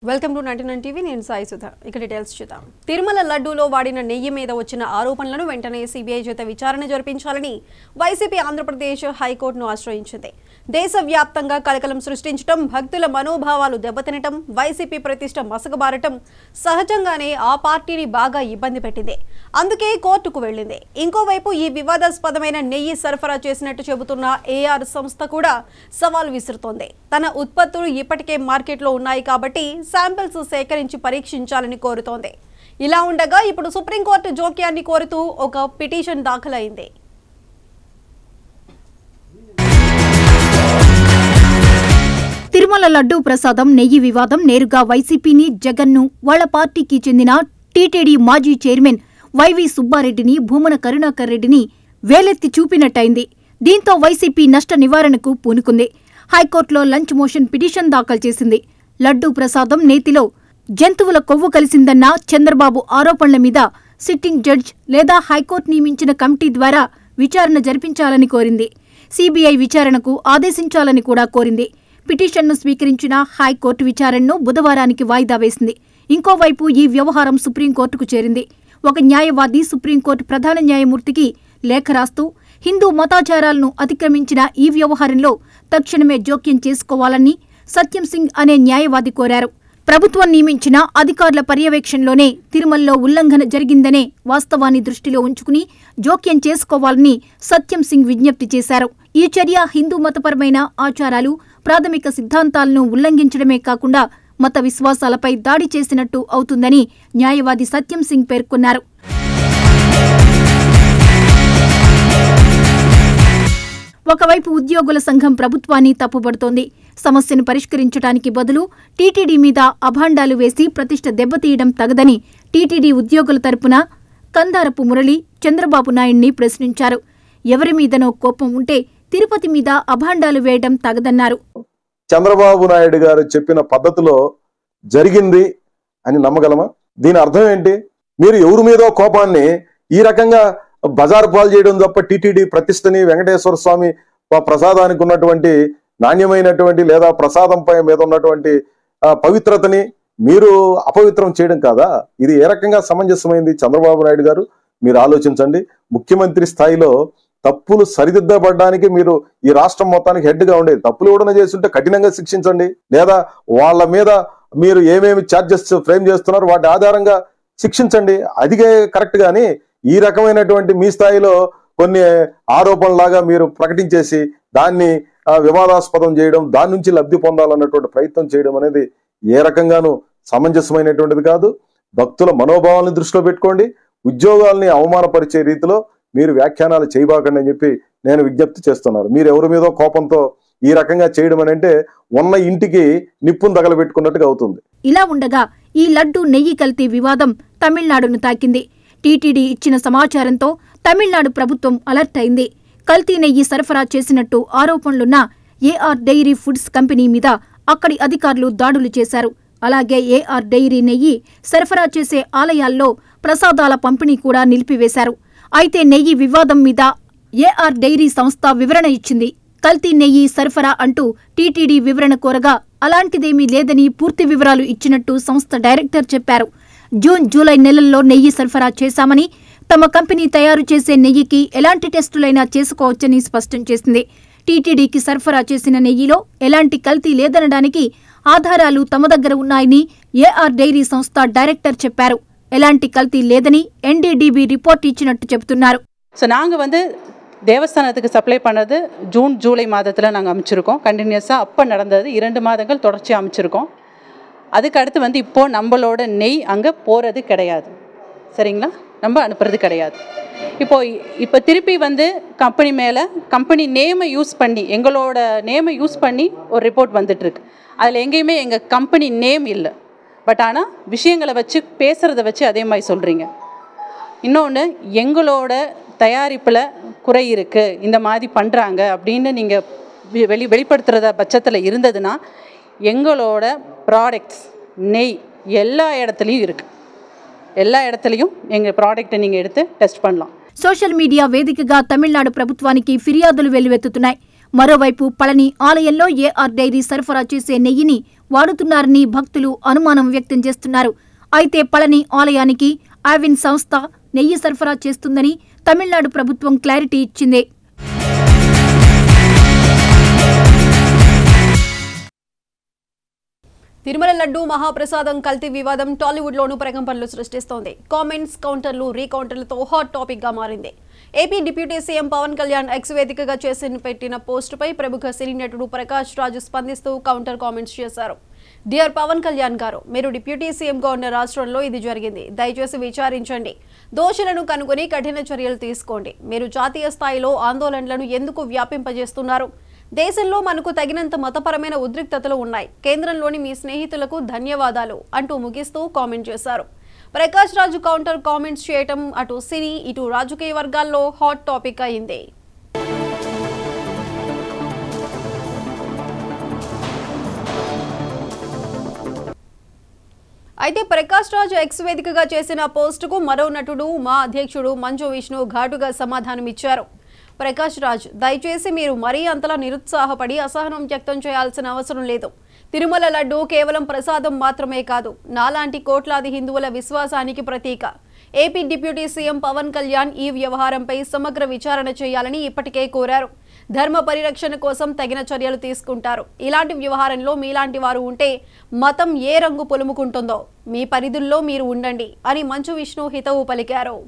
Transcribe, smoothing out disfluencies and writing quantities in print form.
Welcome to 99 TV నేను సాయి సుధా. ఇక details చూద్దాం. తిరుమల లడ్డూలో వాడిన నెయ్యి మీద వచ్చిన ఆరోపణలను వెంటనే సిబిఐ చేత విచారణ జరిపించాలని వైసీపీ ఆంధ్రప్రదేశ్ హైకోర్టును ఆశ్రయించింది. దేశవ్యాప్తంగా కలకలం సృష్టించడం, భక్తుల మనోభావాలు దెబ్బతినటం, వైసీపీ ప్రతిష్ట మసకబారటం సహజంగానే ఆ పార్టీని బాగా ఇబ్బంది పెట్టింది. అందుకే కోర్టుకు వెళ్లింది. ఇంకోవైపు ఈ వివాదాస్పదమైన నెయ్యి సరఫరా చేసినట్టు చెబుతున్న ఏఆర్ సంస్థ కూడా సవాల్ విసురుతోంది. తన ఉత్పత్తులు ఇప్పటికే మార్కెట్లో ఉన్నాయి కాబట్టి శాంపిల్స్ సేకరించి పరీక్షించాలని కోరుతోంది. ఇలా ఉండగా ఇప్పుడు సుప్రీంకోర్టు జోక్యాన్ని కోరుతూ ఒక పిటిషన్ దాఖలైంది. తిరుమల లడ్డూ ప్రసాదం నెయ్యి వివాదం నేరుగా వైసీపీని, జగన్ను, వాళ్ల పార్టీకి చెందిన టీటీడీ మాజీ చైర్మన్ వైవి సుబ్బారెడ్డిని, భూమన కరుణాకర్ రెడ్డిని వేలెత్తి చూపినట్టయింది. దీంతో వైసీపీ నష్ట నివారణకు పూనుకుంది. హైకోర్టులో లంచ్ మోషన్ పిటిషన్ దాఖలు చేసింది. లడ్డూ ప్రసాదం నేతిలో జంతువుల కొవ్వు కలిసిందన్న చంద్రబాబు ఆరోపణల మీద సిట్టింగ్ జడ్జ్ లేదా హైకోర్టు నియమించిన కమిటీ ద్వారా విచారణ జరిపించాలని కోరింది. సిబిఐ విచారణకు ఆదేశించాలని కూడా కోరింది. పిటిషన్ను స్వీకరించిన హైకోర్టు విచారణను బుధవారానికి వాయిదా వేసింది. ఇంకోవైపు ఈ వ్యవహారం సుప్రీంకోర్టుకు చేరింది. ఒక న్యాయవాది సుప్రీంకోర్టు ప్రధాన న్యాయమూర్తికి లేఖ రాస్తూ హిందూ మతాచారాలను అతిక్రమించిన ఈ వ్యవహారంలో తక్షణమే జోక్యం చేసుకోవాలని సత్యం సింగ్ అనే న్యాయవాది కోరారు. ప్రభుత్వం నియమించిన అధికారుల పర్యవేక్షణలోనే తిరుమలలో ఉల్లంఘన జరిగిందనే వాస్తవాన్ని దృష్టిలో ఉంచుకుని జోక్యం చేసుకోవాలని సత్యం సింగ్ విజ్ఞప్తి చేశారు. ఈ చర్య హిందూ మతపరమైన ఆచారాలు, ప్రాథమిక సిద్ధాంతాలను ఉల్లంఘించడమే కాకుండా మత విశ్వాసాలపై దాడి చేసినట్టు అవుతుందని న్యాయవాది సత్యం సింగ్ పేర్కొన్నారు. ఒకవైపు ఉద్యోగుల సంఘం ప్రభుత్వాన్ని తప్పుపడుతోంది. సమస్యను పరిష్కరించడానికి బదులు టీటీడీ మీద అభాండాలు వేసి ప్రతిష్ట దెబ్బతీయడం తగదని టీటీడీ ఉద్యోగుల తరపున కందారపు మురళి చంద్రబాబు నాయుడిని ప్రశ్నించారు. ఎవరి మీదనో కోపం ఉంటే తిరుపతి మీద అభాండాలు వేయడం తగదన్నారు. చంద్రబాబు నాయుడు గారు చెప్పిన పద్ధతిలో జరిగింది అని నమ్మగలమా? దీని అర్థం ఏంటి? మీరు ఎవరి మీదో కోపాన్ని ఈ రకంగా బజారు పాలు చేయడం తప్ప టీటీడీ ప్రతిష్టని, వెంకటేశ్వర స్వామి ప్రసాదానికి ఉన్నటువంటి నాణ్యమైనటువంటి లేదా ప్రసాదంపై మీద ఉన్నటువంటి పవిత్రతని మీరు అపవిత్రం చేయడం కాదా? ఇది ఏ రకంగా సమంజసమైంది? చంద్రబాబు నాయుడు గారు మీరు ఆలోచించండి. ముఖ్యమంత్రి స్థాయిలో తప్పులు సరిదిద్దబడ్డానికి మీరు ఈ రాష్ట్రం మొత్తానికి హెడ్ గా ఉండేది. తప్పులు కూడా చేస్తుంటే కఠినంగా శిక్షించండి, లేదా వాళ్ళ మీద మీరు ఏమేమి ఛార్జెస్ ఫ్రేమ్ చేస్తున్నారు వాటి ఆధారంగా శిక్షించండి. అదిగే కరెక్ట్. గాని ఈ రకమైనటువంటి మీ స్థాయిలో కొన్ని ఆరోపణలాగా మీరు ప్రకటించేసి దాన్ని వివాదాస్పదం చేయడం, దాని నుంచి లబ్ధి పొందాలన్నటువంటి ప్రయత్నం చేయడం అనేది ఏ రకంగానూ సమంజసమైనటువంటిది కాదు. భక్తుల మనోభావాలను దృష్టిలో పెట్టుకోండి. ఉద్యోగాల్ని అవమానపరిచే రీతిలో మీరు వ్యాఖ్యానాలు చేయబాకండి అని చెప్పి నేను విజ్ఞప్తి చేస్తున్నాను. మీరు ఎవరి మీదో కోపంతో ఈ రకంగా చేయడం అని అంటే ఉన్న ఇంటికి నిప్పును తగలబెట్టుకున్నట్టుగా అవుతుంది. ఇలా ఉండగా ఈ లడ్డు నెయ్యి కల్తీ వివాదం తమిళనాడును తాకింది. టీటీడీ ఇచ్చిన సమాచారంతో తమిళనాడు ప్రభుత్వం అలర్ట్ అయింది. కల్తీ నెయ్యి సరఫరా చేసినట్టు ఆరోపణలున్న ఏఆర్ డైరీ ఫుడ్స్ కంపెనీ మీద అక్కడి అధికారులు దాడులు చేశారు. అలాగే ఏఆర్ డైరీ నెయ్యి సరఫరా చేసే ఆలయాల్లో ప్రసాదాల పంపిణీ కూడా నిలిపివేశారు. అయితే నెయ్యి వివాదం మీద ఏఆర్ డైరీ సంస్థ వివరణ ఇచ్చింది. కల్తీ నెయ్యి సరఫరా అంటూ టీటీడీ వివరణ కోరగా అలాంటిదేమీ లేదని పూర్తి వివరాలు ఇచ్చినట్టు సంస్థ డైరెక్టర్ చెప్పారు. జూన్, జూలై నెలల్లో నెయ్యి సరఫరా చేశామని, తమ కంపెనీ తయారు చేసే నెయ్యికి ఎలాంటి టెస్టులైనా చేసుకోవచ్చని స్పష్టం చేసింది. టీటీడీకి సరఫరా చేసిన నెయ్యిలో ఎలాంటి కల్తీ లేదనడానికి ఆధారాలు తమ దగ్గర ఉన్నాయని ఏఆర్ డైరీ సంస్థ డైరెక్టర్ చెప్పారు. ఎలాంటి కల్తీ లేదని ఎన్డీడీబీ రిపోర్ట్ ఇచ్చినట్టు చెబుతున్నారు. ஸோ நாங்கள் வந்து தேவஸ்தானத்துக்கு சப்ளை பண்ணது ஜூன், ஜூலை மாதத்தில் நாங்கள் அமைச்சிருக்கோம். கண்டினியூஸாக அப்போ நடந்தது 2 மாதங்கள் தொடர்ச்சியாக அமைச்சிருக்கோம். அதுக்கு அடுத்து வந்து இப்போது நம்மளோட நெய் அங்கே போகிறது கிடையாது. சரிங்களா? நம்ம அனுப்புறது கிடையாது. இப்போ திருப்பி வந்து கம்பெனி மேலே கம்பெனி நேமை யூஸ் பண்ணி, எங்களோட நேமை யூஸ் பண்ணி ஒரு ரிப்போர்ட் வந்துட்டுருக்கு. அதில் எங்கேயுமே எங்கள் கம்பெனி நேம் இல்லை. பட் ஆனால் விஷயங்களை வச்சு பேசுகிறத வச்சு அதே மாதிரி சொல்கிறீங்க. இன்னொன்று, எங்களோட தயாரிப்பில் குறை இருக்குது, இந்த மாதிரி பண்ணுறாங்க அப்படின்னு நீங்கள் வெளிப்படுத்துகிறத பட்சத்தில் இருந்ததுன்னா எங்களோட ப்ராடக்ட்ஸ் நெய் எல்லா இடத்துலையும் இருக்குது. எல்லா இடத்துலையும் எங்கள் ப்ராடக்ட்டை நீங்கள் எடுத்து டெஸ்ட் பண்ணலாம். సోషల్ మీడియా వేదికగా తమిళనాడు ప్రభుత్వానికి ఫిర్యాదులు వెల్లువెత్తుతున్నాయి. మరోవైపు పళని ఆలయంలో ఏఆర్ డైరీ సరఫరా చేసే నెయ్యిని వాడుతున్నారని భక్తులు అనుమానం వ్యక్తం చేస్తున్నారు. అయితే పళని ఆలయానికి ఆవిన్ సంస్థ నెయ్యి సరఫరా చేస్తుందని తమిళనాడు ప్రభుత్వం క్లారిటీ ఇచ్చింది. తిరుమల లడ్డు మహాప్రసాదం కల్తీ వివాదం టాలీవుడ్లోనూ ప్రకంపనలు సృష్టిస్తోంది. కామెంట్స్, కౌంటర్లు, రీకౌంటర్లతో హాట్ టాపిక్ గా మారింది. AP deputy CM Pawan Kalyan X వేదికగా పెట్టిన పోస్టుపై ప్రముఖ సినీ నటుడు ప్రకాష్ రాజు స్పందిస్తూ కౌంటర్ కామెంట్స్ చేశారు. డియర్ పవన్ కళ్యాణ్ గారు, మీరు డిప్యూటీ సీఎంగా ఉన్న రాష్ట్రంలో ఇది జరిగింది. దయచేసి విచారించండి. దోషులను కనుగొని కఠిన చర్యలు తీసుకోండి. మీరు జాతీయ స్థాయిలో ఆందోళనలను ఎందుకు వ్యాపింపజేస్తున్నారు? దేశంలో మనకు తగినంత మతపరమైన ఉద్రిక్తతలు ఉన్నాయి. కేంద్రంలోని మీ స్నేహితులకు ధన్యవాదాలు అంటూ ముగిస్తూ కామెంట్ చేశారు. ప్రకాష్ రాజు కౌంటర్ కామెంట్స్ చేయటం అటు సినీ ఇటు రాజకీయ వర్గాల్లో హాట్ టాపిక్ అయింది. అయితే ప్రకాష్ రాజు ఎక్స్ వేదికగా చేసిన పోస్టుకు మరో నటుడు మా అధ్యక్షుడు మంచు విష్ణు ఘాటుగా సమాధానమిచ్చారు. ప్రకాష్ రాజ్, దయచేసి మీరు మరీ అంతలా నిరుత్సాహపడి అసహనం వ్యక్తం చేయాల్సిన అవసరం లేదు. తిరుమల లడ్డు కేవలం ప్రసాదం మాత్రమే కాదు, నాలాంటి కోట్లాది హిందువుల విశ్వాసానికి ప్రతీక. AP deputy CM Pawan Kalyan ఈ వ్యవహారంపై సమగ్ర విచారణ చేయాలని ఇప్పటికే కోరారు. ధర్మ పరిరక్షణ కోసం తగిన చర్యలు తీసుకుంటారు. ఇలాంటి వ్యవహారంలో మీలాంటి వారు ఉంటే మతం ఏ రంగు పొలుముకుంటుందో మీ పరిధుల్లో మీరు ఉండండి అని మంచు విష్ణు హితవు పలికారు.